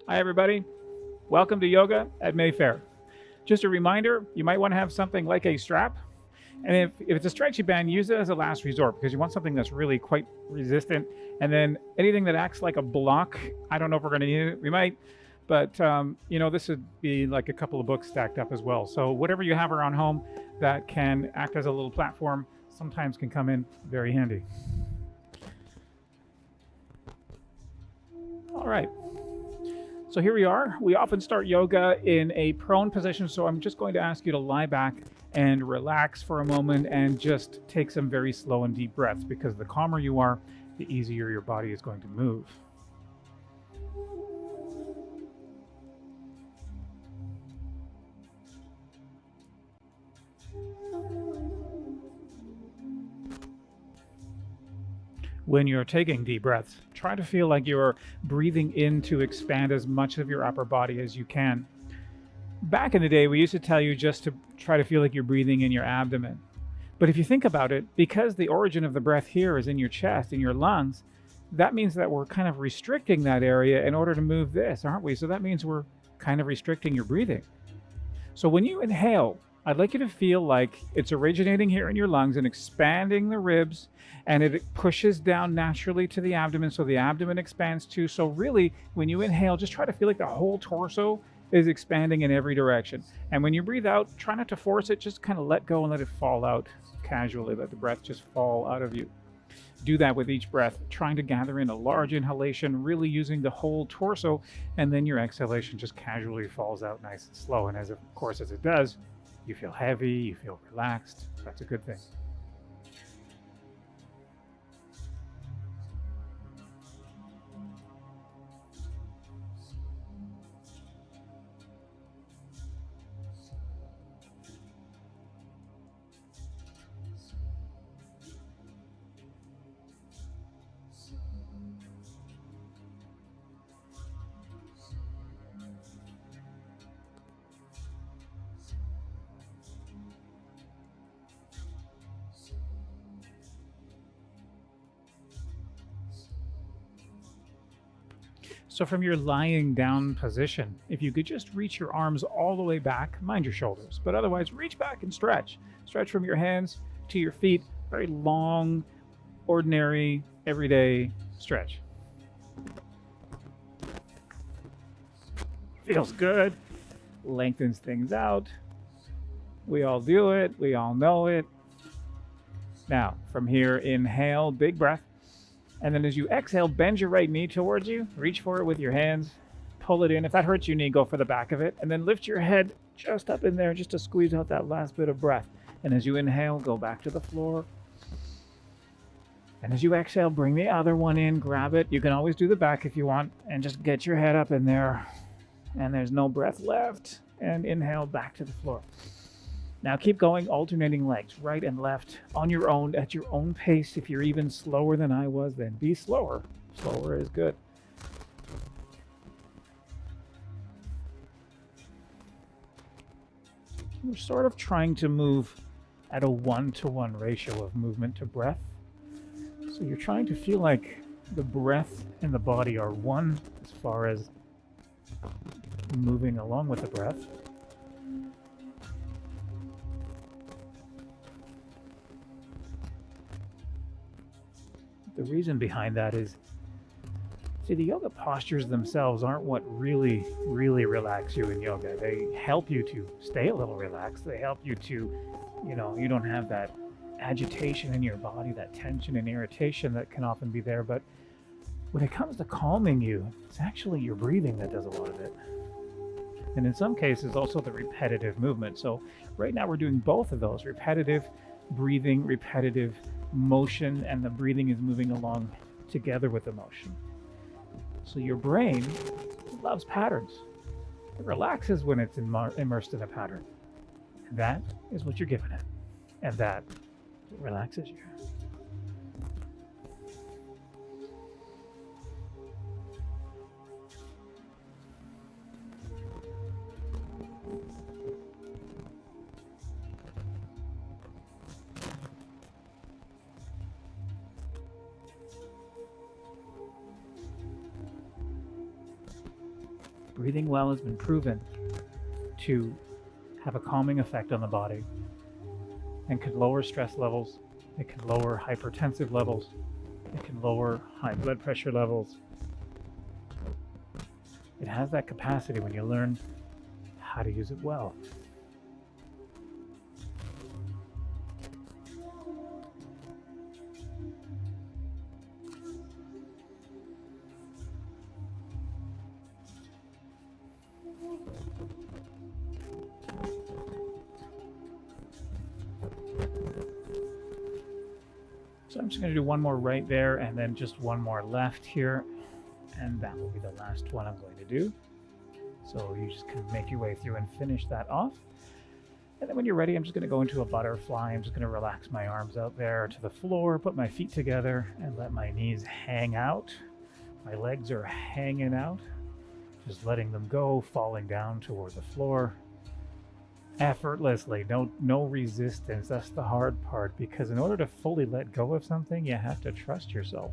Hi, everybody. Welcome to Yoga at Mayfair. Just a reminder, you might want to have something like a strap. And if it's a stretchy band, use it as a last resort because you want something that's really quite resistant. And then anything that acts like a block, I don't know if we're going to need it. We might. But, this would be like a couple of books stacked up as well. So whatever you have around home that can act as a little platform sometimes can come in very handy. All right. So here we are. We often start yoga in a prone position, so I'm just going to ask you to lie back and relax for a moment and just take some very slow and deep breaths because the calmer you are, the easier your body is going to move. When you're taking deep breaths, try to feel like you're breathing in to expand as much of your upper body as you can. Back in the day, we used to tell you just to try to feel like you're breathing in your abdomen. But if you think about it, because the origin of the breath here is in your chest, in your lungs, that means that we're kind of restricting that area in order to move this, aren't we? So that means we're kind of restricting your breathing. So when you inhale, I'd like you to feel like it's originating here in your lungs and expanding the ribs, and it pushes down naturally to the abdomen. So the abdomen expands too. So really, when you inhale, just try to feel like the whole torso is expanding in every direction. And when you breathe out, try not to force it, just kind of let go and let it fall out casually. Let the breath just fall out of you. Do that with each breath, trying to gather in a large inhalation, really using the whole torso, and then your exhalation just casually falls out nice and slow. And as of course as it does, you feel heavy, you feel relaxed. That's a good thing. So from your lying down position, if you could just reach your arms all the way back, mind your shoulders, but otherwise reach back and stretch. Stretch from your hands to your feet, very long, ordinary, everyday stretch. Feels good, lengthens things out. We all do it, we all know it. Now, from here, inhale, big breath. And then as you exhale, bend your right knee towards you. Reach for it with your hands. Pull it in. If that hurts your knee, go for the back of it. And then lift your head just up in there just to squeeze out that last bit of breath. And as you inhale, go back to the floor. And as you exhale, bring the other one in, grab it. You can always do the back if you want, and just get your head up in there. And there's no breath left. And inhale back to the floor. Now keep going, alternating legs, right and left, on your own, at your own pace. If you're even slower than I was, then be slower. Slower is good. We're sort of trying to move at a 1-to-1 ratio of movement to breath. So you're trying to feel like the breath and the body are one as far as moving along with the breath. The reason behind that is, see, the yoga postures themselves aren't what really relax you in yoga. They help you to stay a little relaxed. They help you to, you don't have that agitation in your body, that tension and irritation that can often be there. But when it comes to calming you, it's actually your breathing that does a lot of it. And in some cases, also the repetitive movement. So right now we're doing both of those: repetitive breathing, repetitive motion, and the breathing is moving along together with the motion. So your brain loves patterns. It relaxes when it's immersed in a pattern. And that is what you're giving it. And that relaxes you. Breathing well has been proven to have a calming effect on the body and can lower stress levels. It can lower hypertensive levels. It can lower high blood pressure levels. It has that capacity when you learn how to use it well. So I'm just going to do one more right there and then just one more left here. And that will be the last one I'm going to do. So you just kind of make your way through and finish that off. And then when you're ready, I'm just going to go into a butterfly. I'm just going to relax my arms out there to the floor, put my feet together and let my knees hang out. My legs are hanging out, just letting them go, falling down toward the floor. Effortlessly, no resistance. That's the hard part, because in order to fully let go of something, you have to trust yourself.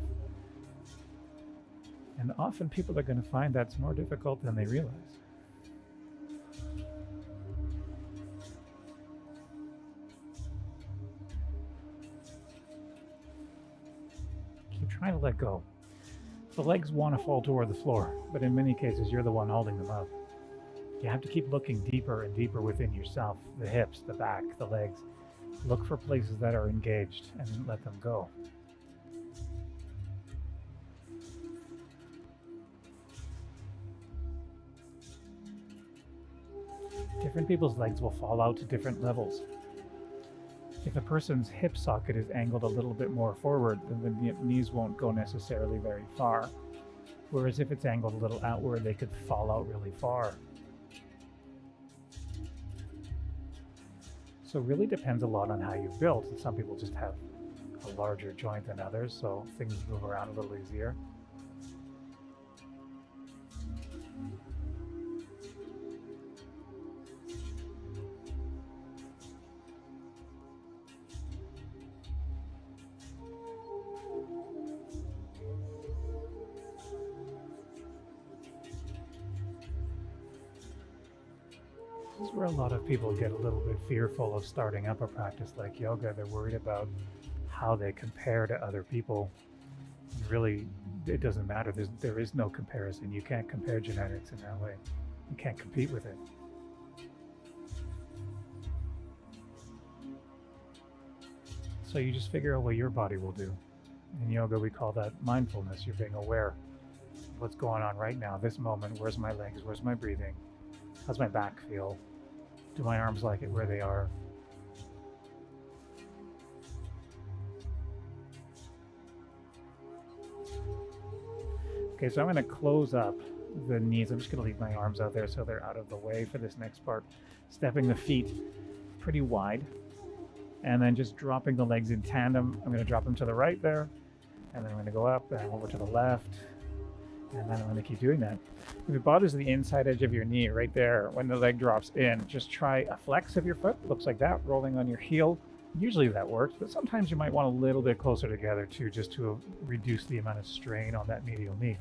And often people are going to find that's more difficult than they realize. Keep trying to let go. The legs want to fall toward the floor, but in many cases, you're the one holding them up. You have to keep looking deeper and deeper within yourself, the hips, the back, the legs. Look for places that are engaged and let them go. Different people's legs will fall out to different levels. If a person's hip socket is angled a little bit more forward, then the knees won't go necessarily very far. Whereas if it's angled a little outward, they could fall out really far. So it really depends a lot on how you're built. And some people just have a larger joint than others, so things move around a little easier. This is where a lot of people get a little bit fearful of starting up a practice like yoga. They're worried about how they compare to other people. And really, it doesn't matter. There is no comparison. You can't compare genetics in that way. You can't compete with it. So you just figure out what your body will do. In yoga, we call that mindfulness. You're being aware of what's going on right now, this moment. Where's my legs? Where's my breathing? How's my back feel? Do my arms like it where they are? Okay, so I'm going to close up the knees. I'm just going to leave my arms out there so they're out of the way for this next part. Stepping the feet pretty wide, and then just dropping the legs in tandem. I'm going to drop them to the right there, and then I'm going to go up and over to the left, and then I'm going to keep doing that. If it bothers the inside edge of your knee right there, when the leg drops in, just try a flex of your foot. Looks like that, rolling on your heel. Usually that works, but sometimes you might want a little bit closer together too, just to reduce the amount of strain on that medial knee.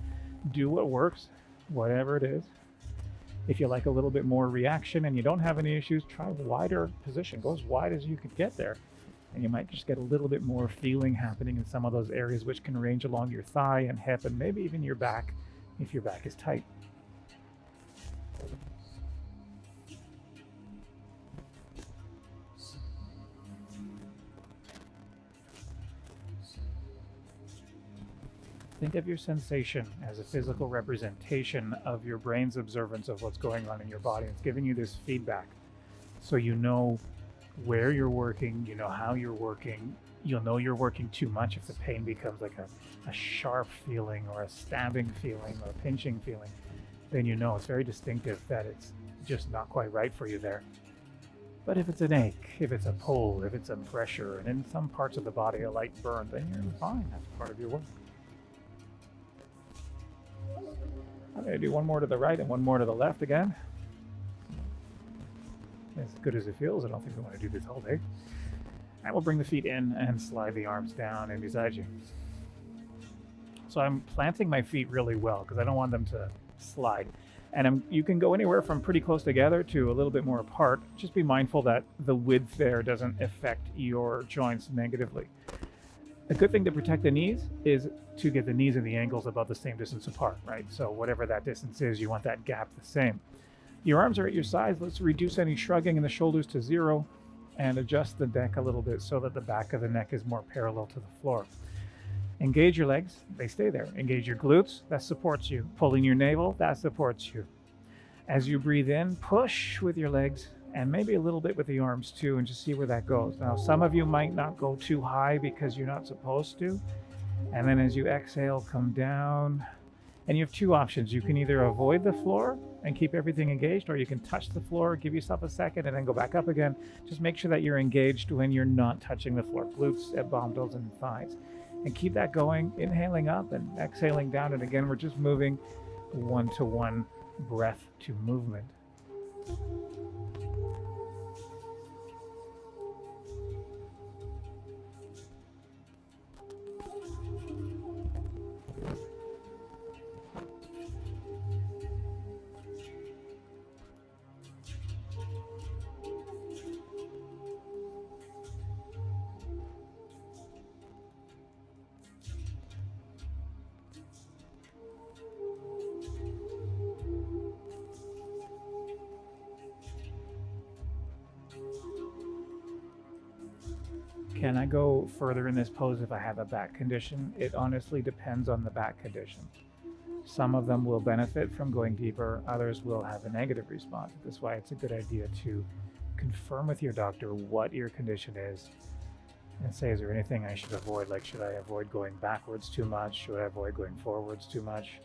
Do what works, whatever it is. If you like a little bit more reaction and you don't have any issues, try a wider position. Go as wide as you could get there. And you might just get a little bit more feeling happening in some of those areas, which can range along your thigh and hip and maybe even your back if your back is tight. Think of your sensation as a physical representation of your brain's observance of what's going on in your body. It's giving you this feedback. So you know where you're working, you know how you're working. You'll know you're working too much if the pain becomes like a sharp feeling or a stabbing feeling or a pinching feeling. Then you know it's very distinctive that it's just not quite right for you there. But if it's an ache, if it's a pull, if it's a pressure, and in some parts of the body a light burn, then you're fine. That's part of your work. I'm going to do one more to the right and one more to the left again. As good as it feels, I don't think we want to do this all day. And we'll bring the feet in and slide the arms down in beside you. So I'm planting my feet really well because I don't want them to slide. And you can go anywhere from pretty close together to a little bit more apart. Just be mindful that the width there doesn't affect your joints negatively. A good thing to protect the knees is to get the knees and the ankles about the same distance apart, right? So whatever that distance is, you want that gap the same. Your arms are at your sides. Let's reduce any shrugging in the shoulders to 0 and adjust the neck a little bit so that the back of the neck is more parallel to the floor. Engage your legs, they stay there. Engage your glutes, that supports you. Pulling your navel, that supports you. As you breathe in, push with your legs and maybe a little bit with the arms too, and just see where that goes. Now, some of you might not go too high because you're not supposed to. And then as you exhale, come down. And you have 2 options. You can either avoid the floor and keep everything engaged, or you can touch the floor, give yourself a second, and then go back up again. Just make sure that you're engaged when you're not touching the floor. Glutes, abdominals, and thighs. And keep that going, inhaling up and exhaling down. And again, we're just moving 1-to-1 breath to movement. Can I go further in this pose if I have a back condition? It honestly depends on the back condition. Some of them will benefit from going deeper, others will have a negative response. That's why it's a good idea to confirm with your doctor what your condition is and say, is there anything I should avoid? Like, should I avoid going backwards too much? Should I avoid going forwards too much?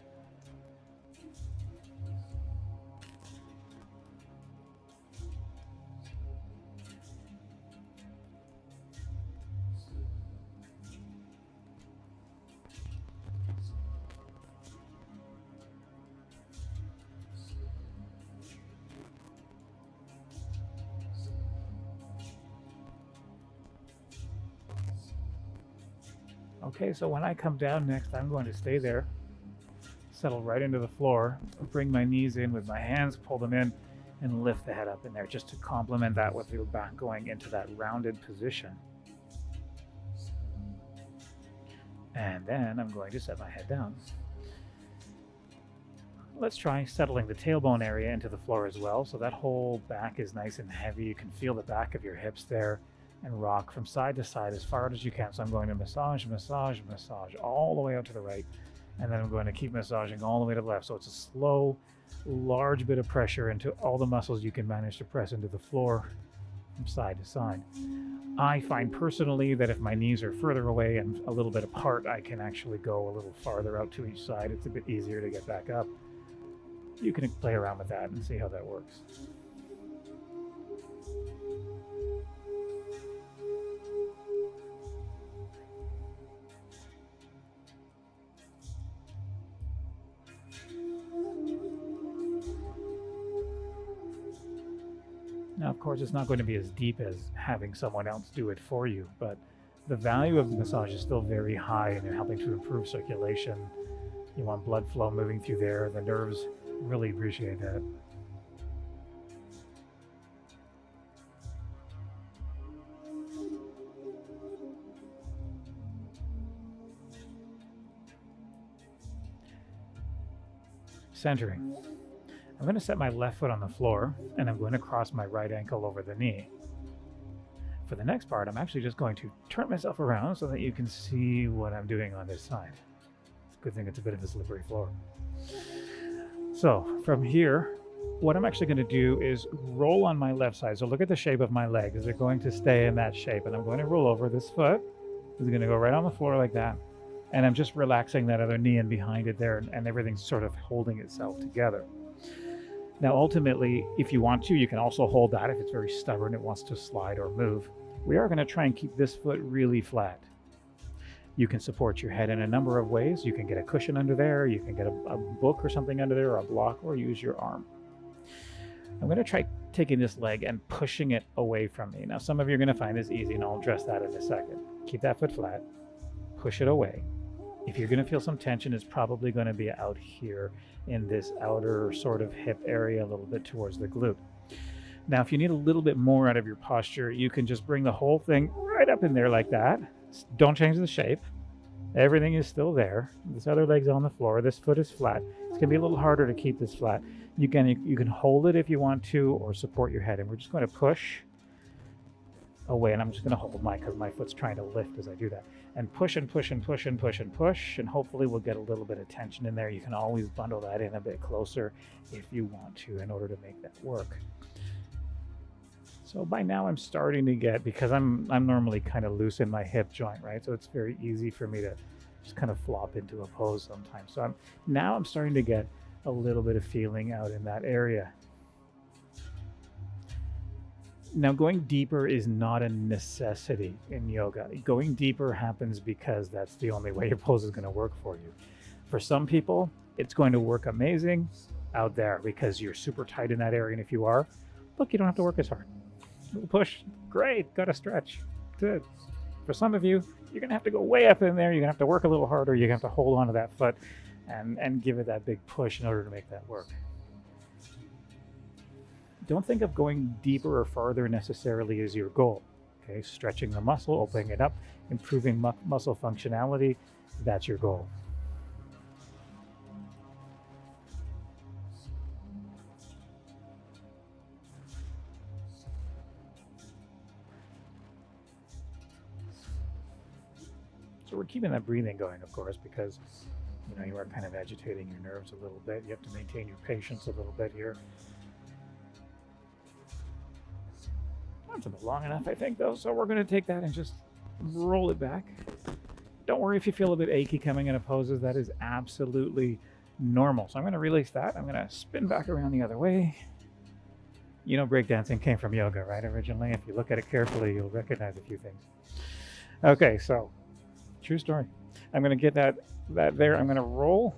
Okay, so when I come down next, I'm going to stay there, settle right into the floor, bring my knees in with my hands, pull them in, and lift the head up in there just to complement that with your back going into that rounded position. And then I'm going to set my head down. Let's try settling the tailbone area into the floor as well, so that whole back is nice and heavy. You can feel the back of your hips there, and rock from side to side as far out as you can. So I'm going to massage, massage, massage all the way out to the right. And then I'm going to keep massaging all the way to the left. So it's a slow, large bit of pressure into all the muscles you can manage to press into the floor from side to side. I find personally that if my knees are further away and a little bit apart, I can actually go a little farther out to each side. It's a bit easier to get back up. You can play around with that and see how that works. Now, of course, it's not going to be as deep as having someone else do it for you, but the value of the massage is still very high and in helping to improve circulation. You want blood flow moving through there. The nerves really appreciate that. Centering. I'm going to set my left foot on the floor, and I'm going to cross my right ankle over the knee. For the next part, I'm actually just going to turn myself around so that you can see what I'm doing on this side. It's a good thing it's a bit of a slippery floor. So from here, what I'm actually going to do is roll on my left side. So look at the shape of my legs. They're going to stay in that shape, and I'm going to roll over. This foot is going to go right on the floor like that. And I'm just relaxing that other knee in behind it there, and everything's sort of holding itself together. Now, ultimately, if you want to, you can also hold that if it's very stubborn, it wants to slide or move. We are going to try and keep this foot really flat. You can support your head in a number of ways. You can get a cushion under there, you can get a book or something under there, or a block, or use your arm. I'm going to try taking this leg and pushing it away from me. Now, some of you are going to find this easy, and I'll address that in a second. Keep that foot flat, push it away, If you're going to feel some tension, it's probably going to be out here in this outer sort of hip area, a little bit towards the glute. Now, if you need a little bit more out of your posture, you can just bring the whole thing right up in there like that. Don't change the shape. Everything is still there. This other leg's on the floor. This foot is flat. It's going to be a little harder to keep this flat. You can hold it if you want to, or support your head. And we're just going to push away. And I'm just going to hold mine because my foot's trying to lift as I do that. And push and push and push and push and push. And hopefully we'll get a little bit of tension in there. You can always bundle that in a bit closer if you want to in order to make that work. So by now I'm starting to get, because I'm normally kind of loose in my hip joint, right? So it's very easy for me to just kind of flop into a pose sometimes. So I'm starting to get a little bit of feeling out in that area. Now, going deeper is not a necessity in yoga. Going deeper happens because that's the only way your pose is going to work for you. For some people, it's going to work amazing out there because you're super tight in that area. And if you are, look, you don't have to work as hard. Push, great, got to stretch, good. For some of you, you're gonna have to go way up in there. You're gonna have to work a little harder. You're gonna have to hold on to that foot and give it that big push in order to make that work. Don't think of going deeper or farther necessarily as your goal. Okay, stretching the muscle, opening it up, improving muscle functionality, that's your goal. So we're keeping that breathing going, of course, because you are kind of agitating your nerves a little bit. You have to maintain your patience a little bit here. That's a bit long enough, I think, though. So we're going to take that and just roll it back. Don't worry if you feel a bit achy coming into poses. That is absolutely normal. So I'm going to release that. I'm going to spin back around the other way. Breakdancing came from yoga, right, originally? If you look at it carefully, you'll recognize a few things. Okay, so true story. I'm going to get that there. I'm going to roll,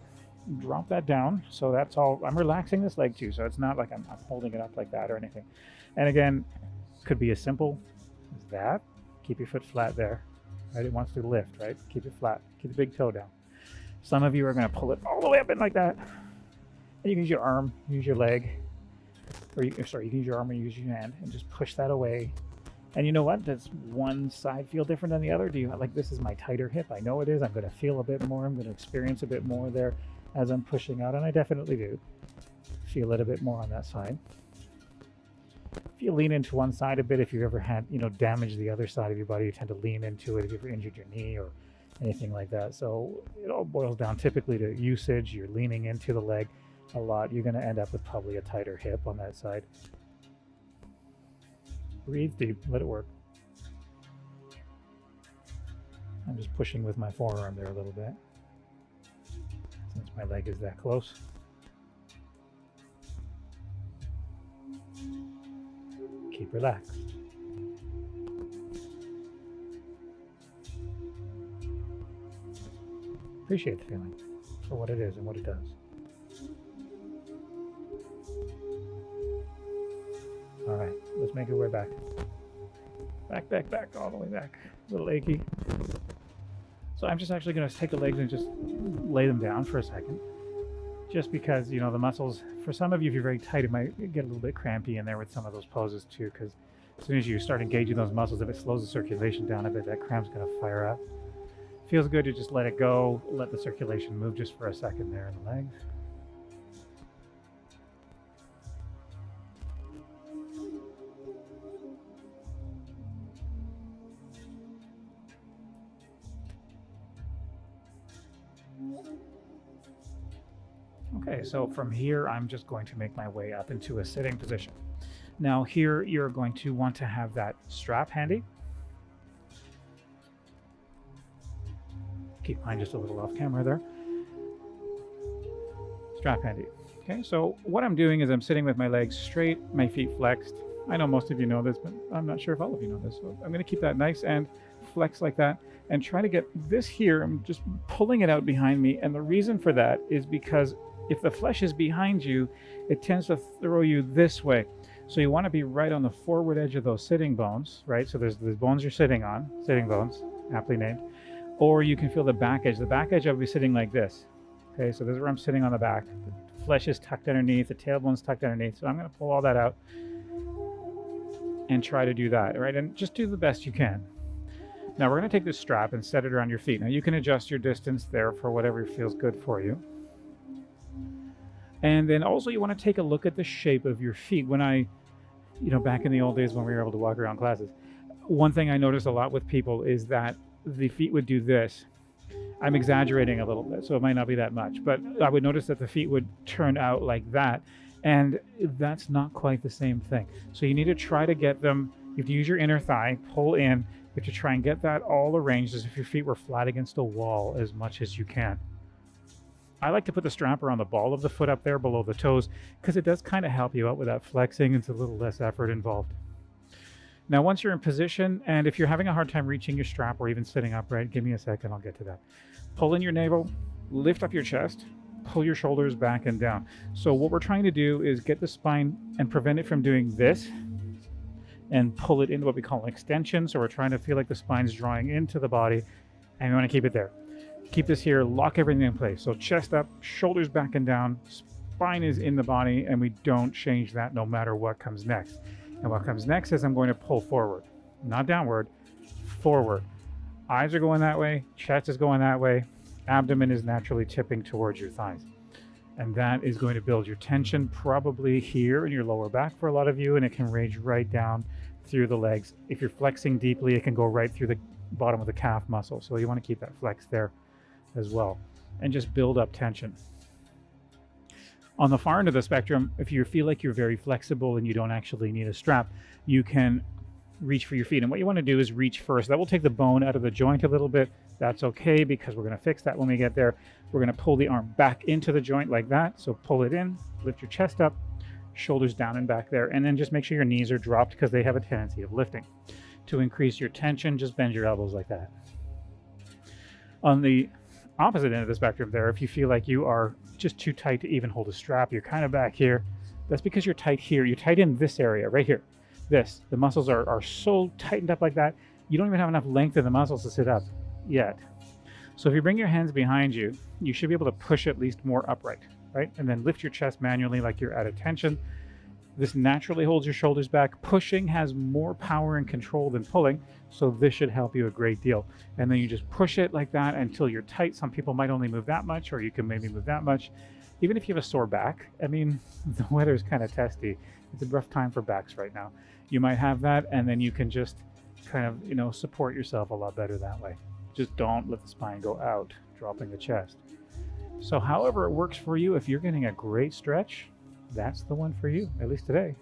drop that down. So that's all. I'm relaxing this leg too. So it's not like I'm holding it up like that or anything. And again, could be as simple as that. Keep your foot flat there. Right? It wants to lift, right? Keep it flat. Keep the big toe down. Some of you are going to pull it all the way up in like that. And you can use your arm, use your leg, or you can use your arm or use your hand and just push that away. And you know what? Does one side feel different than the other? Do you like, this is my tighter hip? I know it is. I'm going to feel a bit more. I'm going to experience a bit more there as I'm pushing out. And I definitely do feel it a bit more on that side. If you lean into one side a bit, if you've ever had, damage the other side of your body, you tend to lean into it if you've ever injured your knee or anything like that. So it all boils down typically to usage. You're leaning into the leg a lot. You're going to end up with probably a tighter hip on that side. Breathe deep, let it work. I'm just pushing with my forearm there a little bit, since my leg is that close. Keep relaxed. Appreciate the feeling for what it is and what it does. All right, let's make our way back. Back, all the way back. A little achy. So I'm just actually going to take the legs and just lay them down for a second. Just because, the muscles, for some of you, if you're very tight, it might get a little bit crampy in there with some of those poses too, because as soon as you start engaging those muscles, if it slows the circulation down a bit, that cramp's going to fire up. Feels good to just let it go, let the circulation move just for a second there in the legs. Okay, so from here, I'm just going to make my way up into a sitting position. Now here, you're going to want to have that strap handy. Keep mine just a little off camera there. Strap handy. Okay, so what I'm doing is I'm sitting with my legs straight, my feet flexed. I know most of you know this, but I'm not sure if all of you know this. So I'm going to keep that nice and flex like that and try to get this here. I'm just pulling it out behind me. And the reason for that is because if the flesh is behind you, it tends to throw you this way. So you want to be right on the forward edge of those sitting bones, right? So there's the bones you're sitting on, sitting bones, aptly named. Or you can feel the back edge. The back edge, I'll be sitting like this. Okay, so this is where I'm sitting on the back. The flesh is tucked underneath, the tailbone's tucked underneath. So I'm going to pull all that out and try to do that, right? And just do the best you can. Now we're going to take this strap and set it around your feet. Now you can adjust your distance there for whatever feels good for you. And then also you want to take a look at the shape of your feet. When back in the old days when we were able to walk around classes, one thing I noticed a lot with people is that the feet would do this. I'm exaggerating a little bit, so it might not be that much, but I would notice that the feet would turn out like that. And that's not quite the same thing. So you need to try to get them, you have to use your inner thigh, pull in, you have to try and get that all arranged as if your feet were flat against a wall as much as you can. I like to put the strap around the ball of the foot up there below the toes because it does kind of help you out with that flexing. It's a little less effort involved. Now, once you're in position, and if you're having a hard time reaching your strap or even sitting upright, give me a second, I'll get to that. Pull in your navel, lift up your chest, pull your shoulders back and down. So what we're trying to do is get the spine and prevent it from doing this and pull it into what we call an extension. So we're trying to feel like the spine's drawing into the body, and we want to keep it there. Keep this here, lock everything in place. So chest up, shoulders back and down, spine is in the body, and we don't change that no matter what comes next. And what comes next is I'm going to pull forward, not downward, forward. Eyes are going that way, chest is going that way, abdomen is naturally tipping towards your thighs. And that is going to build your tension probably here in your lower back for a lot of you, and it can range right down through the legs. If you're flexing deeply, it can go right through the bottom of the calf muscle. So you want to keep that flex there as well, and just build up tension. On the far end of the spectrum, if you feel like you're very flexible and you don't actually need a strap, you can reach for your feet. And what you want to do is reach first. That will take the bone out of the joint a little bit. That's okay, because we're going to fix that when we get there. We're going to pull the arm back into the joint like that. So pull it in, lift your chest up, shoulders down and back there, and then just make sure your knees are dropped because they have a tendency of lifting. To increase your tension, just bend your elbows like that. On the opposite end of the spectrum there, if you feel like you are just too tight to even hold a strap, you're kind of back here. That's because you're tight here. You're tight in this area right here. The muscles are so tightened up like that, you don't even have enough length in the muscles to sit up yet. So if you bring your hands behind you, you should be able to push at least more upright, right? And then lift your chest manually like you're at attention. This naturally holds your shoulders back. Pushing has more power and control than pulling, so this should help you a great deal. And then you just push it like that until you're tight. Some people might only move that much, or you can maybe move that much. Even if you have a sore back, I mean, the weather is kind of testy. It's a rough time for backs right now. You might have that, and then you can just kind of, support yourself a lot better that way. Just don't let the spine go out, dropping the chest. So however it works for you, if you're getting a great stretch, that's the one for you, at least today.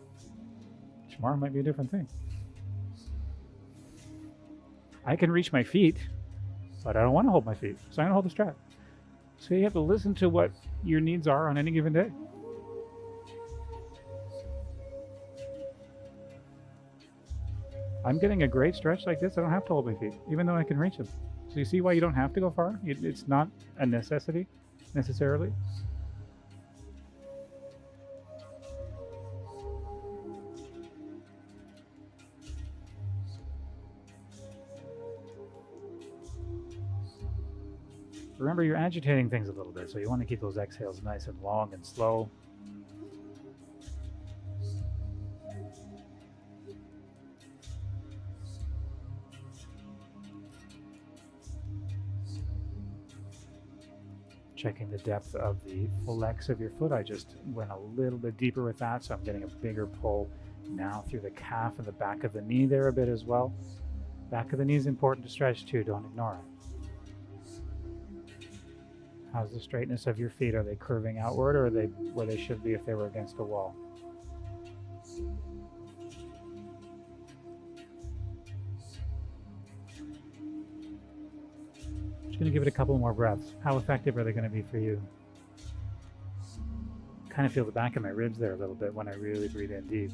Tomorrow might be a different thing. I can reach my feet, but I don't want to hold my feet, so I'm going to hold the strap. So you have to listen to what your needs are on any given day. I'm getting a great stretch like this. I don't have to hold my feet, even though I can reach them. So you see why you don't have to go far? It's not a necessity, necessarily. Remember, you're agitating things a little bit, so you want to keep those exhales nice and long and slow. Checking the depth of the flex of your foot. I just went a little bit deeper with that, so I'm getting a bigger pull now through the calf and the back of the knee there a bit as well. Back of the knee is important to stretch too, don't ignore it. How's the straightness of your feet? Are they curving outward, or are they where they should be if they were against a wall? Just going to give it a couple more breaths. How effective are they going to be for you? Kind of feel the back of my ribs there a little bit when I really breathe in deep.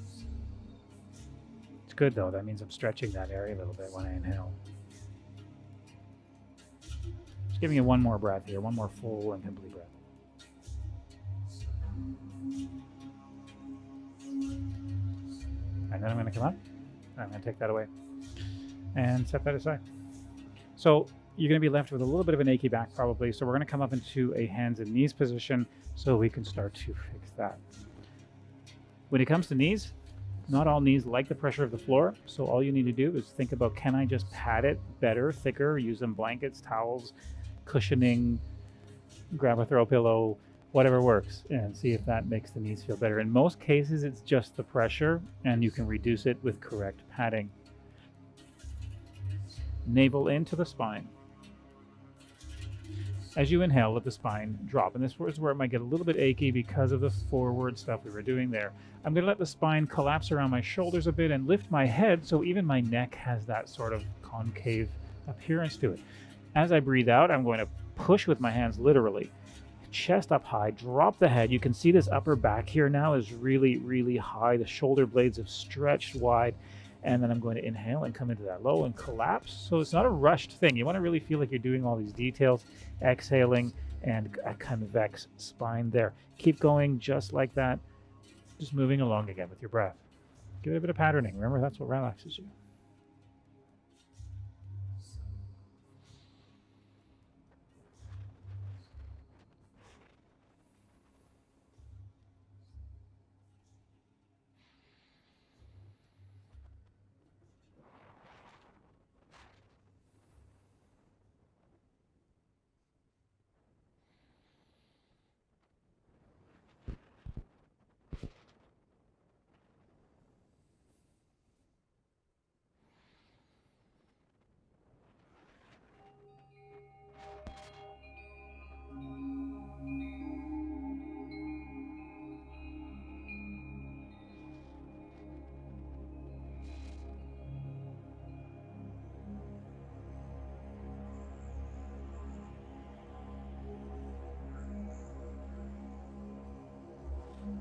It's good though. That means I'm stretching that area a little bit when I inhale. Just giving it one more breath here, one more full and complete breath. And then I'm going to come up, and I'm going to take that away and set that aside. So you're going to be left with a little bit of an achy back probably. So we're going to come up into a hands and knees position so we can start to fix that. When it comes to knees, not all knees like the pressure of the floor. So all you need to do is think about, can I just pad it better, thicker, use some blankets, towels, cushioning, grab a throw pillow, whatever works, and see if that makes the knees feel better. In most cases, it's just the pressure, and you can reduce it with correct padding. Navel into the spine. As you inhale, let the spine drop, and this is where it might get a little bit achy because of the forward stuff we were doing there. I'm going to let the spine collapse around my shoulders a bit and lift my head so even my neck has that sort of concave appearance to it. As I breathe out, I'm going to push with my hands literally. Chest up high, drop the head. You can see this upper back here now is really, really high. The shoulder blades have stretched wide. And then I'm going to inhale and come into that low and collapse. So it's not a rushed thing. You want to really feel like you're doing all these details, exhaling, and a convex spine there. Keep going just like that. Just moving along again with your breath. Give it a bit of patterning. Remember, that's what relaxes you.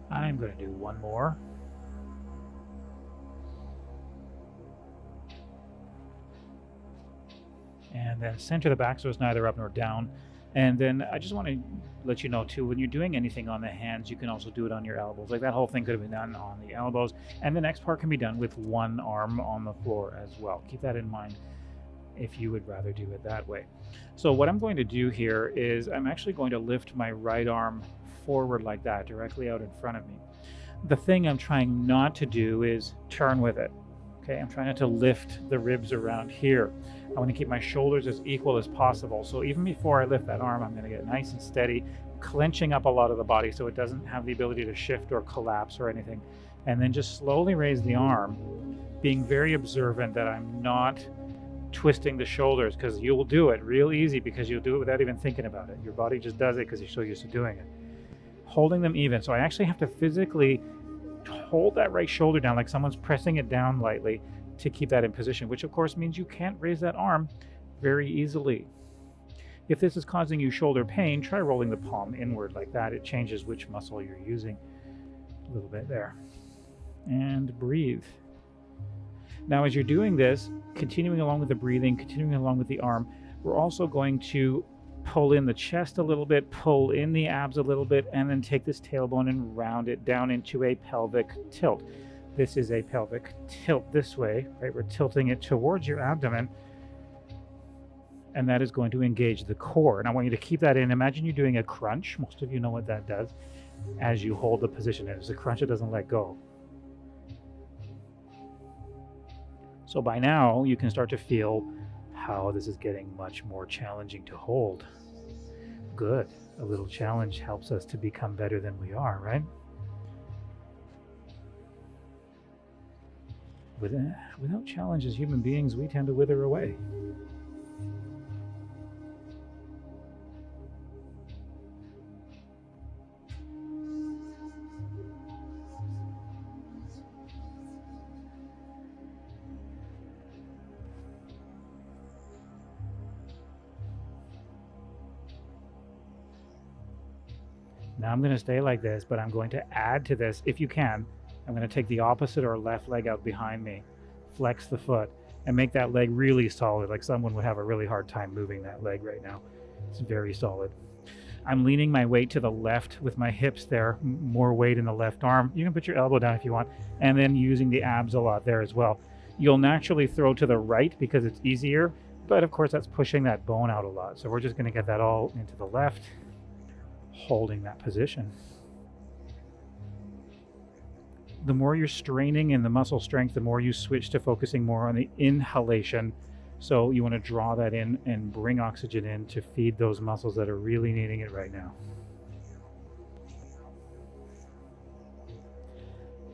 I'm going to do one more. And then center the back so it's neither up nor down. And then I just want to let you know too, when you're doing anything on the hands, you can also do it on your elbows. Like that whole thing could have been done on the elbows. And the next part can be done with one arm on the floor as well. Keep that in mind if you would rather do it that way. So what I'm going to do here is I'm actually going to lift my right arm forward like that, directly out in front of me. The thing I'm trying not to do is turn with it. Okay, I'm trying not to lift the ribs around here. I want to keep my shoulders as equal as possible. So even before I lift that arm, I'm going to get nice and steady, clenching up a lot of the body so it doesn't have the ability to shift or collapse or anything. And then just slowly raise the arm, being very observant that I'm not twisting the shoulders, because you'll do it real easy because you'll do it without even thinking about it. Your body just does it because you're so used to doing it. Holding them even. So I actually have to physically hold that right shoulder down like someone's pressing it down lightly to keep that in position, which of course means you can't raise that arm very easily. If this is causing you shoulder pain, try rolling the palm inward like that. It changes which muscle you're using a little bit there. And breathe. Now as you're doing this, continuing along with the breathing, continuing along with the arm, we're also going to pull in the chest a little bit, pull in the abs a little bit, and then take this tailbone and round it down into a pelvic tilt. This is a pelvic tilt this way, right? We're tilting it towards your abdomen, and that is going to engage the core. And I want you to keep that in. Imagine you're doing a crunch. Most of you know what that does as you hold the position. It's a crunch, it doesn't let go. So by now, you can start to feel how this is getting much more challenging to hold. Good. A little challenge helps us to become better than we are, right? Without challenge as human beings, we tend to wither away. Now I'm going to stay like this, but I'm going to add to this, if you can. I'm going to take the opposite or left leg out behind me, flex the foot, and make that leg really solid, like someone would have a really hard time moving that leg right now. It's very solid. I'm leaning my weight to the left with my hips there, more weight in the left arm. You can put your elbow down if you want, and then using the abs a lot there as well. You'll naturally throw to the right because it's easier, But of course, that's pushing that bone out a lot. So we're just going to get that all into the left, holding that position. The more you're straining in the muscle strength, the more you switch to focusing more on the inhalation. So you want to draw that in and bring oxygen in to feed those muscles that are really needing it right now.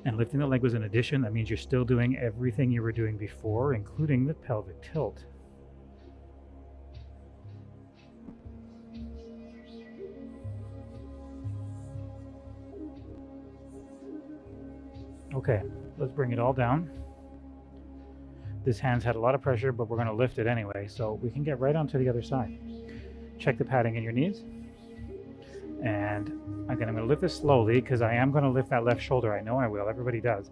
And lifting the leg was an addition. That means you're still doing everything you were doing before, including the pelvic tilt. Okay, let's bring it all down. This hand's had a lot of pressure, but we're going to lift it anyway, so we can get right onto the other side. Check the padding in your knees. And again, I'm going to lift this slowly because I am going to lift that left shoulder. I know I will. Everybody does.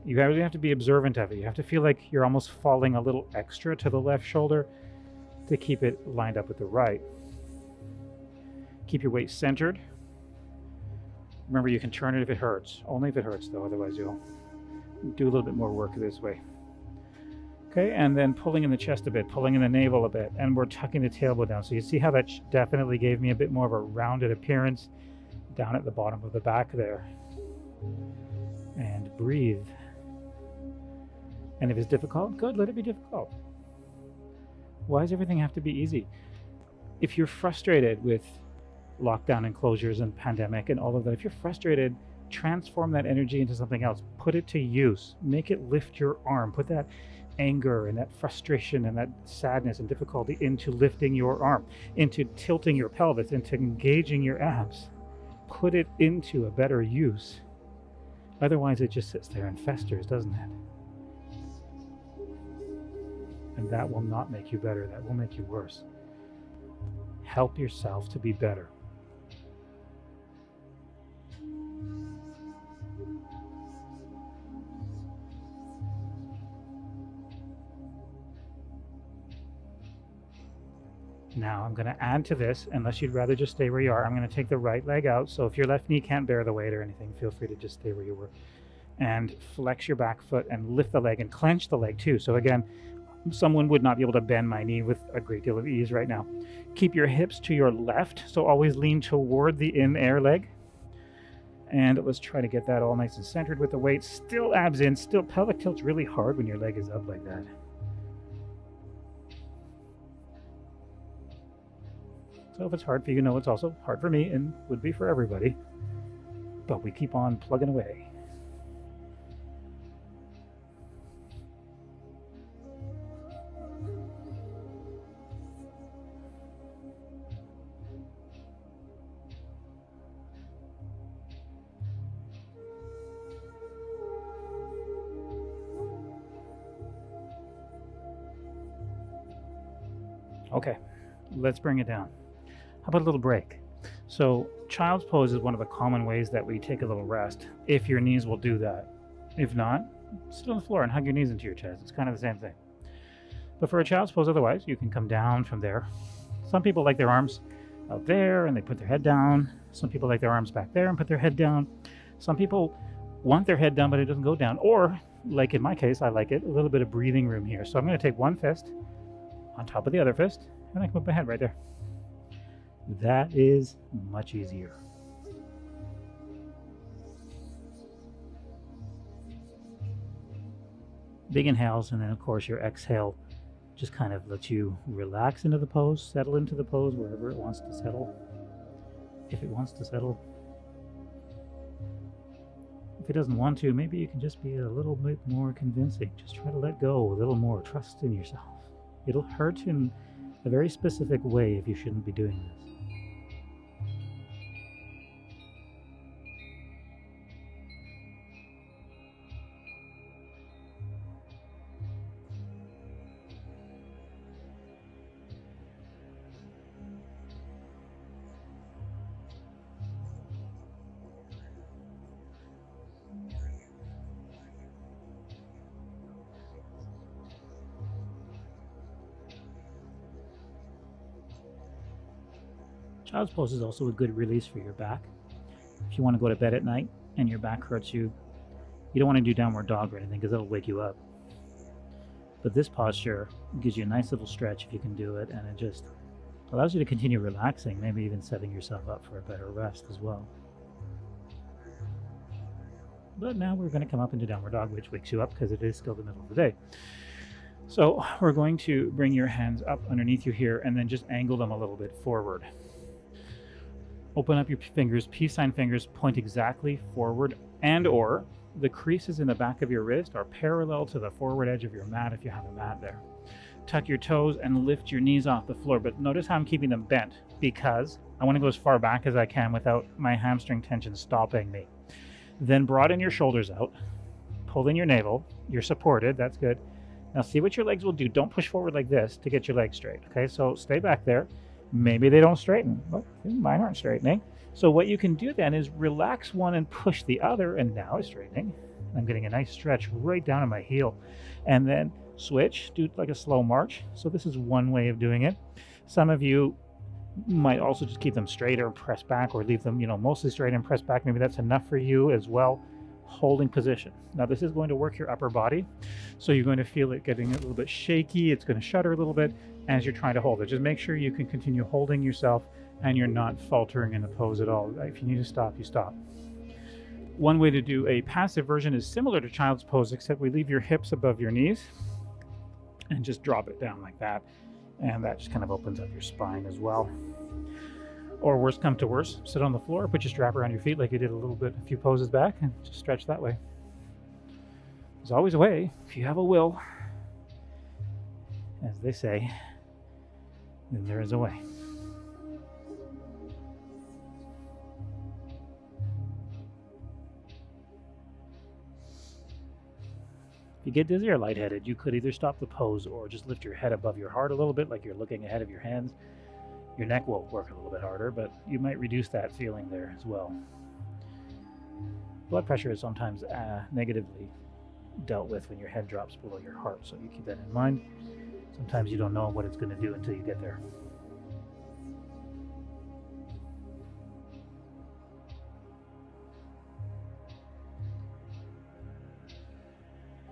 You really have to be observant of it. You have to feel like you're almost falling a little extra to the left shoulder to keep it lined up with the right. Keep your weight centered. Remember, you can turn it if it hurts. Only if it hurts, though. Otherwise, you'll do a little bit more work this way. Okay, and then pulling in the chest a bit, pulling in the navel a bit, and we're tucking the tailbone down. So you see how that definitely gave me a bit more of a rounded appearance down at the bottom of the back there. And breathe. And if it's difficult, good, let it be difficult. Why does everything have to be easy? If you're frustrated with lockdown and closures and pandemic and all of that, if you're frustrated, transform that energy into something else. Put it to use. Make it lift your arm. Put that anger and that frustration and that sadness and difficulty into lifting your arm, into tilting your pelvis, into engaging your abs. Put it into a better use. Otherwise, it just sits there and festers, doesn't it? And that will not make you better. That will make you worse. Help yourself to be better. Now I'm going to add to this, unless you'd rather just stay where you are. I'm going to take the right leg out. So if your left knee can't bear the weight or anything, feel free to just stay where you were. And flex your back foot and lift the leg and clench the leg too. So again, someone would not be able to bend my knee with a great deal of ease right now. Keep your hips to your left. So always lean toward the in-air leg. And let's try to get that all nice and centered with the weight. Still abs in, still pelvic tilt's really hard when your leg is up like that. So if it's hard for you, know it's also hard for me and would be for everybody. But we keep on plugging away. Okay, let's bring it down. How about a little break? So child's pose is one of the common ways that we take a little rest, if your knees will do that. If not, sit on the floor and hug your knees into your chest. It's kind of the same thing. But for a child's pose otherwise, you can come down from there. Some people like their arms out there and they put their head down. Some people like their arms back there and put their head down. Some people want their head down but it doesn't go down. Or, like in my case, I like it, a little bit of breathing room here. So I'm going to take one fist on top of the other fist and I can put my head right there. That is much easier. Big inhales, and then of course your exhale just kind of lets you relax into the pose, settle into the pose wherever it wants to settle. If it wants to settle. If it doesn't want to, maybe you can just be a little bit more convincing. Just try to let go a little more. Trust in yourself. It'll hurt in a very specific way if you shouldn't be doing this. Child's pose is also a good release for your back. If you want to go to bed at night and your back hurts you, you don't want to do downward dog or anything because that'll wake you up. But this posture gives you a nice little stretch if you can do it, and it just allows you to continue relaxing, maybe even setting yourself up for a better rest as well. But now we're going to come up into downward dog, which wakes you up because it is still the middle of the day. So we're going to bring your hands up underneath you here and then just angle them a little bit forward. Open up your fingers, peace sign fingers, point exactly forward, and or the creases in the back of your wrist are parallel to the forward edge of your mat if you have a mat there. Tuck your toes and lift your knees off the floor, but notice how I'm keeping them bent because I want to go as far back as I can without my hamstring tension stopping me. Then broaden your shoulders out, pull in your navel, you're supported, that's good. Now see what your legs will do. Don't push forward like this to get your legs straight, okay? So stay back there. Maybe they don't straighten. Well, mine aren't straightening. So what you can do then is relax one and push the other, and now it's straightening. I'm getting a nice stretch right down in my heel. And then switch, do like a slow march. So this is one way of doing it. Some of you might also just keep them straight or press back, or leave them, mostly straight and press back. Maybe that's enough for you as well. Holding position. Now this is going to work your upper body. So you're going to feel it getting a little bit shaky. It's going to shudder a little bit as you're trying to hold it. Just make sure you can continue holding yourself and you're not faltering in the pose at all. If you need to stop, you stop. One way to do a passive version is similar to child's pose, except we leave your hips above your knees and just drop it down like that. And that just kind of opens up your spine as well. Or worst come to worst, sit on the floor, put your strap around your feet like you did a few poses back, and just stretch that way. There's always a way if you have a will. As they say, then there is a way. If you get dizzy or lightheaded, you could either stop the pose or just lift your head above your heart a little bit, like you're looking ahead of your hands. Your neck will work a little bit harder, but you might reduce that feeling there as well. Blood pressure is sometimes negatively dealt with when your head drops below your heart, so you keep that in mind. Sometimes you don't know what it's going to do until you get there.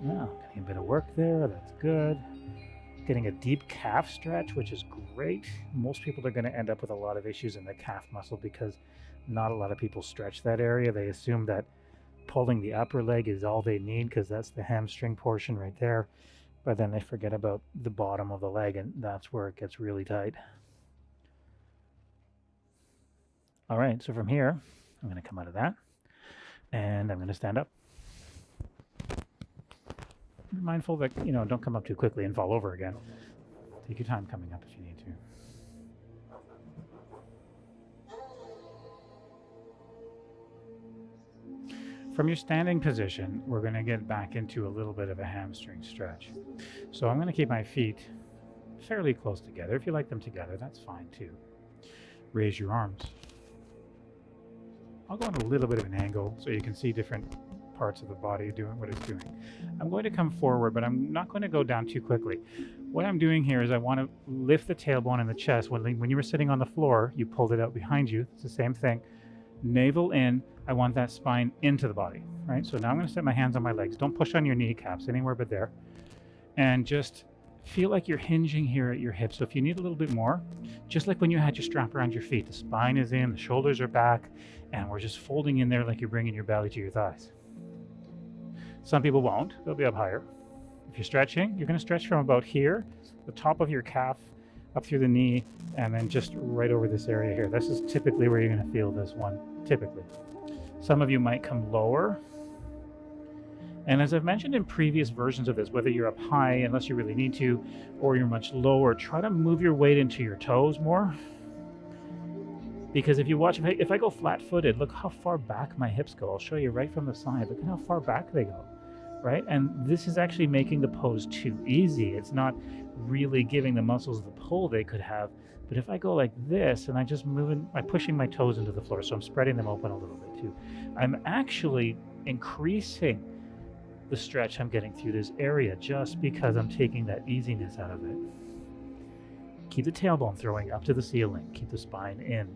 Now, getting a bit of work there, that's good. Getting a deep calf stretch, which is great. Most people are going to end up with a lot of issues in the calf muscle because not a lot of people stretch that area. They assume that pulling the upper leg is all they need because that's the hamstring portion right there. But then they forget about the bottom of the leg, and that's where it gets really tight. All right, so from here, I'm going to come out of that, and I'm going to stand up. Be mindful that, don't come up too quickly and fall over again. Take your time coming up if you need to. From your standing position, we're going to get back into a little bit of a hamstring stretch. So I'm going to keep my feet fairly close together. If you like them together, that's fine too. Raise your arms. I'll go on a little bit of an angle so you can see different parts of the body doing what it's doing. I'm going to come forward, but I'm not going to go down too quickly. What I'm doing here is I want to lift the tailbone and the chest. When you were sitting on the floor, you pulled it out behind you. It's the same thing. Navel in. I want that spine into the body, right? So now I'm going to set my hands on my legs. Don't push on your kneecaps anywhere but there. And just feel like you're hinging here at your hips. So if you need a little bit more, just like when you had your strap around your feet, the spine is in, the shoulders are back, and we're just folding in there like you're bringing your belly to your thighs. Some people won't. They'll be up higher. If you're stretching, you're going to stretch from about here, the top of your calf, up through the knee, and then just right over this area here. This is typically where you're going to feel this one, typically. Some of you might come lower. And as I've mentioned in previous versions of this, whether you're up high, unless you really need to, or you're much lower, try to move your weight into your toes more. Because if you watch, if I go flat-footed, look how far back my hips go. I'll show you right from the side. Look at how far back they go, right? And this is actually making the pose too easy. It's not really giving the muscles the pull they could have. But if I go like this and I just I'm pushing my toes into the floor, so I'm spreading them open a little bit too. I'm actually increasing the stretch I'm getting through this area just because I'm taking that easiness out of it. Keep the tailbone throwing up to the ceiling. Keep the spine in.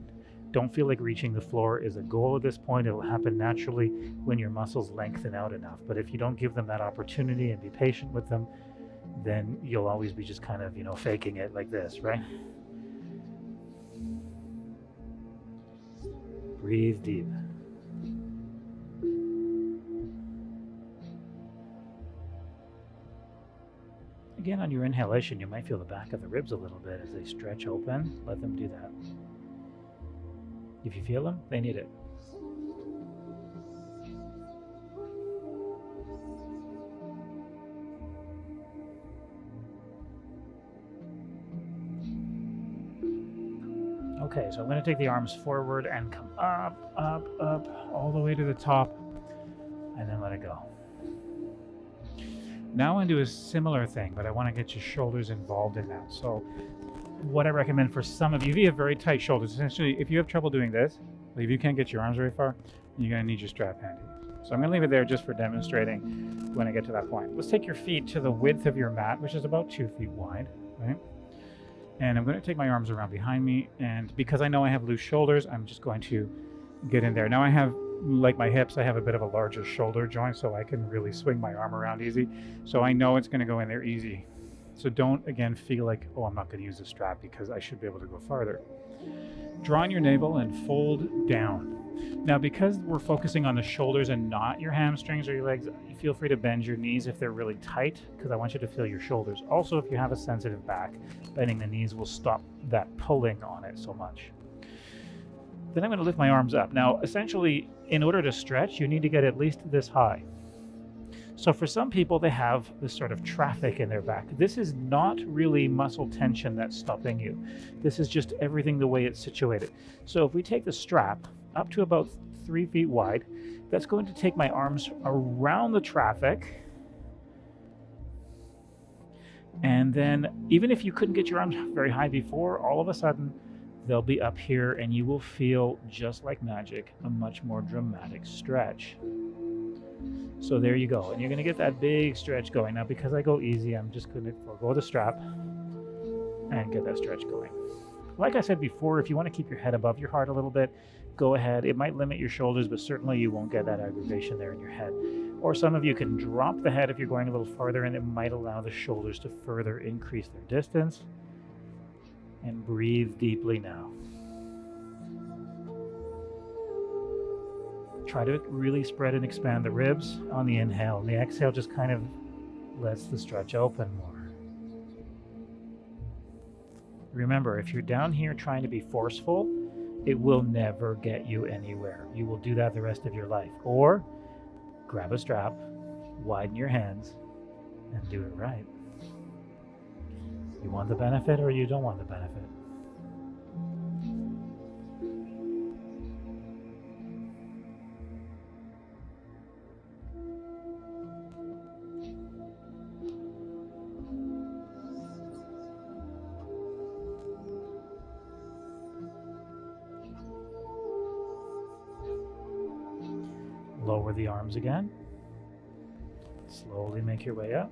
Don't feel like reaching the floor is a goal at this point. It will happen naturally when your muscles lengthen out enough. But if you don't give them that opportunity and be patient with them, then you'll always be just kind of, faking it like this, right? Breathe deep. Again, on your inhalation, you might feel the back of the ribs a little bit as they stretch open. Let them do that. If you feel them, they need it. Okay, so I'm going to take the arms forward and come up, up, up, all the way to the top, and then let it go. Now I want to do a similar thing, but I want to get your shoulders involved in that. So what I recommend for some of you, if you have very tight shoulders, essentially, if you have trouble doing this, like if you can't get your arms very far, you're going to need your strap handy. So I'm going to leave it there just for demonstrating when I get to that point. Let's take your feet to the width of your mat, which is about 2 feet wide, right? And I'm going to take my arms around behind me, and because I know I have loose shoulders, I'm just going to get in there. Now I have, like my hips, I have a bit of a larger shoulder joint, so I can really swing my arm around easy. So I know it's going to go in there easy. So don't, again, feel like, oh, I'm not going to use the strap because I should be able to go farther. Draw on your navel and fold down. Now, because we're focusing on the shoulders and not your hamstrings or your legs, feel free to bend your knees if they're really tight, because I want you to feel your shoulders. Also, if you have a sensitive back, bending the knees will stop that pulling on it so much. Then I'm going to lift my arms up. Now, essentially, in order to stretch, you need to get at least this high. So for some people, they have this sort of traffic in their back. This is not really muscle tension that's stopping you. This is just everything the way it's situated. So if we take the strap up to about 3 feet wide, that's going to take my arms around the traffic. And then even if you couldn't get your arms very high before, all of a sudden they'll be up here and you will feel, just like magic, a much more dramatic stretch. So there you go. And you're going to get that big stretch going. Now, because I go easy, I'm just going to forego the strap and get that stretch going. Like I said before, if you want to keep your head above your heart a little bit, go ahead. It might limit your shoulders, but certainly you won't get that aggravation there in your head. Or some of you can drop the head if you're going a little farther, and it might allow the shoulders to further increase their distance. And breathe deeply now. Try to really spread and expand the ribs on the inhale, and the exhale just kind of lets the stretch open more. Remember, if you're down here trying to be forceful, it will never get you anywhere. You will do that the rest of your life. Or grab a strap, widen your hands, and do it right. You want the benefit or you don't want the benefit? Lower the arms again. Slowly make your way up.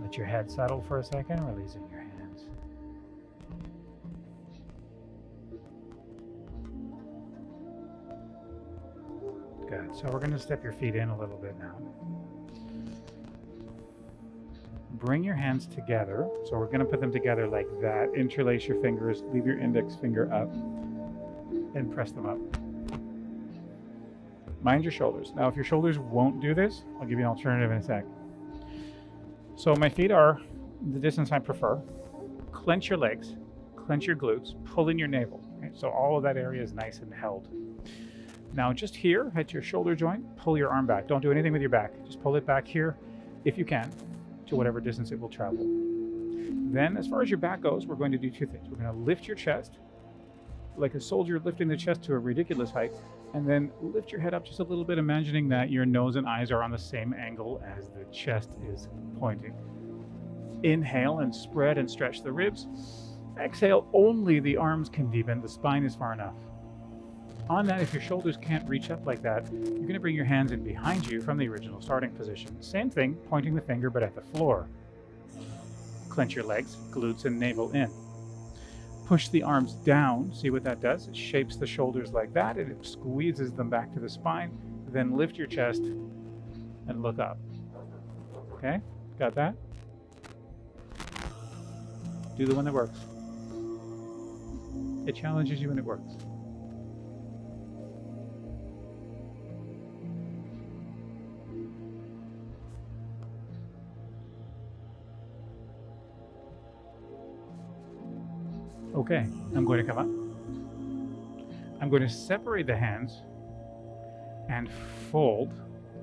Let your head settle for a second, releasing your hands. Good. So we're going to step your feet in a little bit now. Bring your hands together. So we're going to put them together like that. Interlace your fingers, leave your index finger up, and press them up. Mind your shoulders. Now, if your shoulders won't do this, I'll give you an alternative in a sec. So my feet are the distance I prefer. Clench your legs, clench your glutes, pull in your navel. Okay? So all of that area is nice and held. Now just here at your shoulder joint, pull your arm back. Don't do anything with your back. Just pull it back here, if you can, to whatever distance it will travel. Then as far as your back goes, we're going to do two things. We're going to lift your chest, like a soldier lifting the chest to a ridiculous height, and then lift your head up just a little bit, imagining that your nose and eyes are on the same angle as the chest is pointing. Inhale and spread and stretch the ribs. Exhale, only the arms can deepen, the spine is far enough. On that, if your shoulders can't reach up like that, you're going to bring your hands in behind you from the original starting position. Same thing, pointing the finger but at the floor. Clench your legs, glutes and navel in. Push the arms down. See what that does? It shapes the shoulders like that and it squeezes them back to the spine. Then lift your chest and look up. Okay, got that? Do the one that works. It challenges you and it works. Okay, I'm going to come up. I'm going to separate the hands and fold.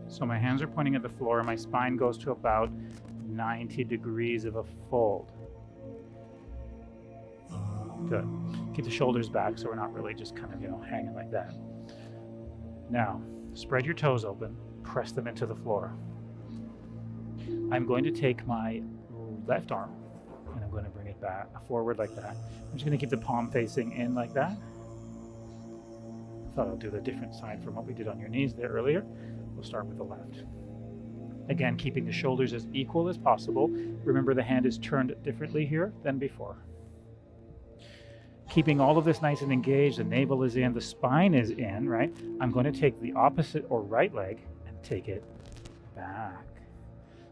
So my hands are pointing at the floor and my spine goes to about 90 degrees of a fold. Good. Keep the shoulders back so we're not really just kind of, hanging like that. Now, spread your toes open, press them into the floor. I'm going to take my left arm and I'm going to bring it back forward like that. I'm just going to keep the palm facing in like that. Thought I'll do the different side from what we did on your knees there earlier. We'll start with the left. Again, keeping the shoulders as equal as possible. Remember, the hand is turned differently here than before. Keeping all of this nice and engaged, the navel is in, the spine is in, right? I'm going to take the opposite or right leg and take it back.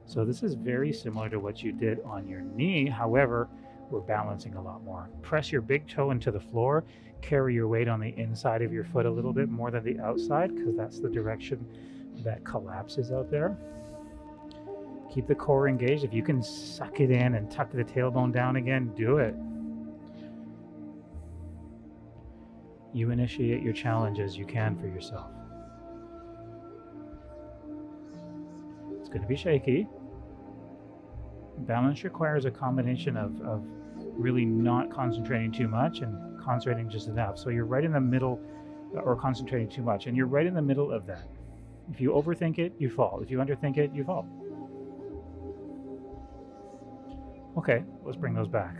So this is very similar to what you did on your knee. However, we're balancing a lot more. Press your big toe into the floor. Carry your weight on the inside of your foot a little bit more than the outside, because that's the direction that collapses out there. Keep the core engaged. If you can suck it in and tuck the tailbone down again, do it. You initiate your challenge as you can for yourself. It's going to be shaky. Balance requires a combination of really not concentrating too much and concentrating just enough. So you're right in the middle, or concentrating too much, and you're right in the middle of that. If you overthink it, you fall. If you underthink it, you fall. Okay, let's bring those back.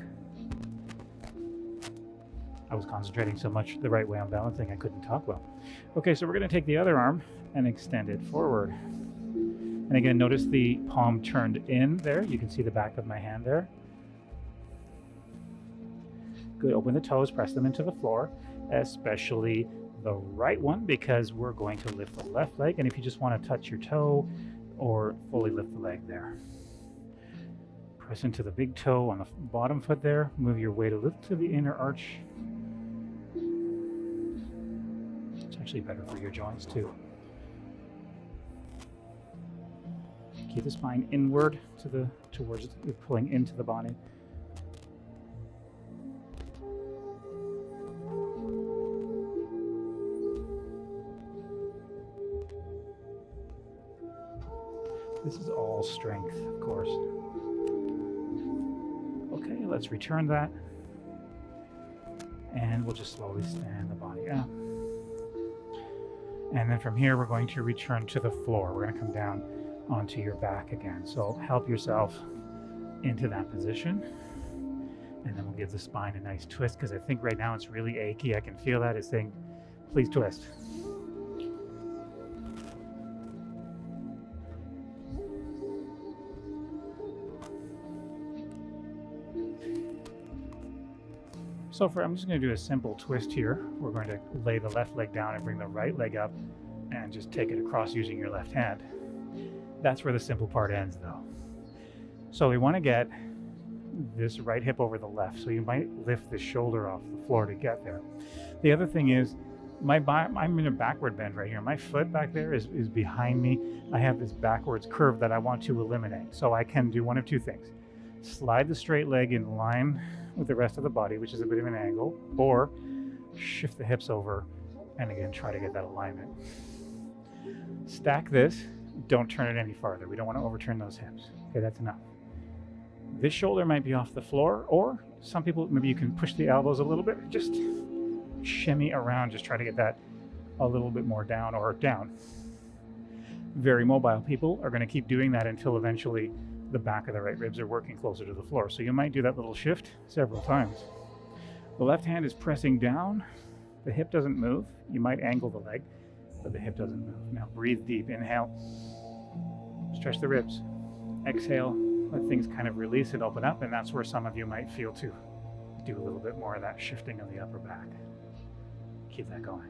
I was concentrating so much the right way on balancing, I couldn't talk well. Okay, so we're going to take the other arm and extend it forward. And again, notice the palm turned in there. You can see the back of my hand there. Good. Open the toes, press them into the floor, especially the right one, because we're going to lift the left leg. And if you just want to touch your toe or fully lift the leg there. Press into the big toe on the bottom foot there. Move your weight a little to the inner arch. It's actually better for your joints too. Keep the spine inward towards pulling into the body. This is all strength, of course. Okay, let's return that. And we'll just slowly stand the body up. And then from here, we're going to return to the floor. We're going to come down onto your back again. So help yourself into that position. And then we'll give the spine a nice twist, because I think right now it's really achy. I can feel that. It's saying, please twist. So I'm just going to do a simple twist here. We're going to lay the left leg down and bring the right leg up and just take it across using your left hand. That's where the simple part ends though. So we want to get this right hip over the left. So you might lift the shoulder off the floor to get there. The other thing is I'm in a backward bend right here. My foot back there is behind me. I have this backwards curve that I want to eliminate. So I can do one of two things. Slide the straight leg in line with the rest of the body, which is a bit of an angle, or shift the hips over and again try to get that alignment. Stack this, don't turn it any farther. We don't want to overturn those hips. Okay, that's enough. This shoulder might be off the floor, or some people, maybe you can push the elbows a little bit, just shimmy around, just try to get that a little bit more down or down. Very mobile people are going to keep doing that until eventually the back of the right ribs are working closer to the floor. So you might do that little shift several times. The left hand is pressing down. The hip doesn't move. You might angle the leg, but the hip doesn't move. Now breathe deep. Inhale. Stretch the ribs. Exhale. Let things kind of release and open up. And that's where some of you might feel to do a little bit more of that shifting of the upper back. Keep that going.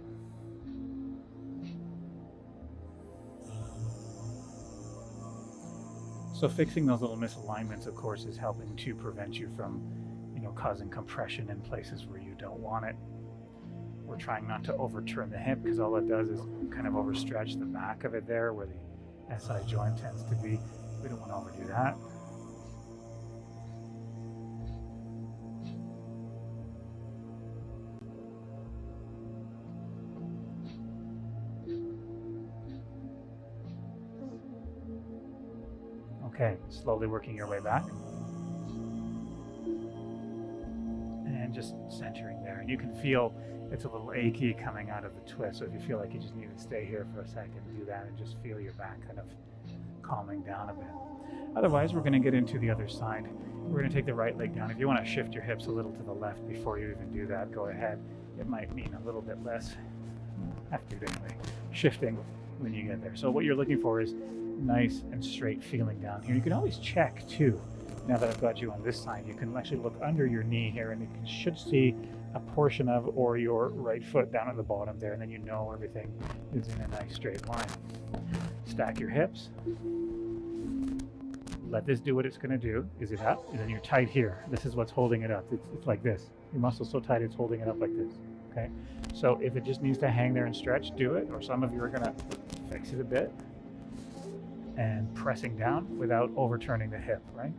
So fixing those little misalignments, of course, is helping to prevent you from, causing compression in places where you don't want it. We're trying not to overturn the hip because all it does is kind of overstretch the back of it there where the SI joint tends to be. We don't want to overdo that. Okay, slowly working your way back. And just centering there. And you can feel it's a little achy coming out of the twist. So if you feel like you just need to stay here for a second, do that and just feel your back kind of calming down a bit. Otherwise, we're going to get into the other side. We're going to take the right leg down. If you want to shift your hips a little to the left before you even do that, go ahead. It might mean a little bit less, have to anyway, shifting when you get there. So what you're looking for is nice and straight feeling down here. You can always check too. Now that I've got you on this side, you can actually look under your knee here and you should see a portion of or your right foot down at the bottom there, and then you know everything is in a nice straight line. Stack your hips. Let this do what it's going to do. Is it up? And then you're tight here. This is what's holding it up. It's like this. Your muscle's so tight it's holding it up like this. Okay? So if it just needs to hang there and stretch, do it. Or some of you are going to fix it a bit and pressing down without overturning the hip, right?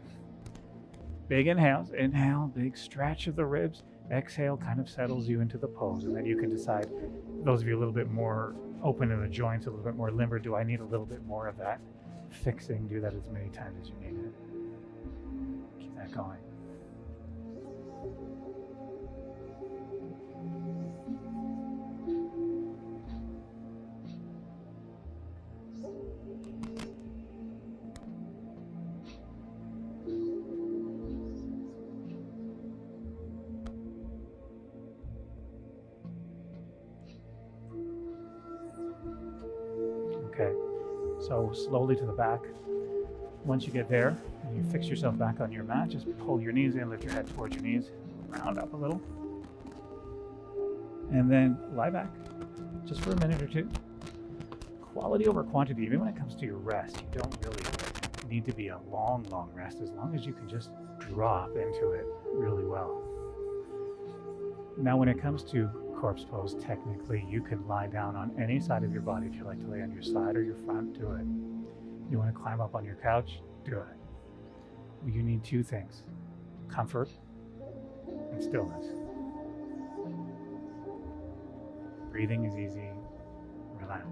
Big inhales. Inhale, big stretch of the ribs. Exhale kind of settles you into the pose, and then you can decide, those of you a little bit more open in the joints, a little bit more limber, do I need a little bit more of that fixing? Do that as many times as you need it. Keep that going. Okay, so slowly to the back. Once you get there, you fix yourself back on your mat, just pull your knees in, lift your head towards your knees, round up a little, and then lie back just for a minute or two. Quality over quantity. Even when it comes to your rest, you don't really need to be a long rest, as long as you can just drop into it really well. Now when it comes to corpse pose, technically you can lie down on any side of your body. If you like to lay on your side or your front, do it. You want to climb up on your couch, do it. You need two things: comfort and stillness. Breathing is easy. Relax.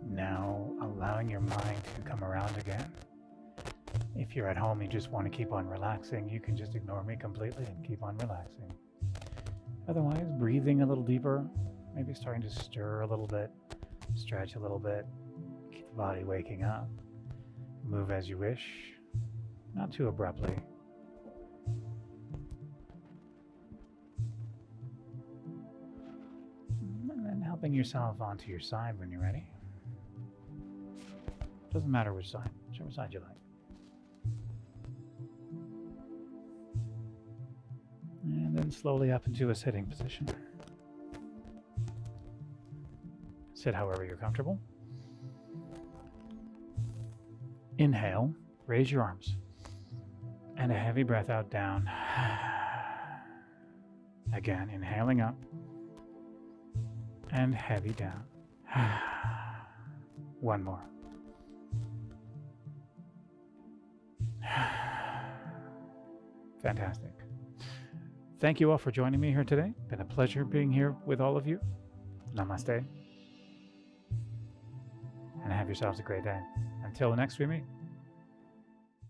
Now allowing your mind to come around again. If you're at home, you just want to keep on relaxing, you can just ignore me completely and keep on relaxing. Otherwise, breathing a little deeper, maybe starting to stir a little bit, stretch a little bit, keep the body waking up. Move as you wish, not too abruptly. And then helping yourself onto your side when you're ready. Doesn't matter which side, whichever side you like. And then slowly up into a sitting position. Sit however you're comfortable. Inhale, Raise your arms. And a heavy breath out, down. Again, inhaling up. And heavy down. One more. Fantastic. Thank you all for joining me here today. Been a pleasure being here with all of you. Namaste. And have yourselves a great day. Until the next we meet.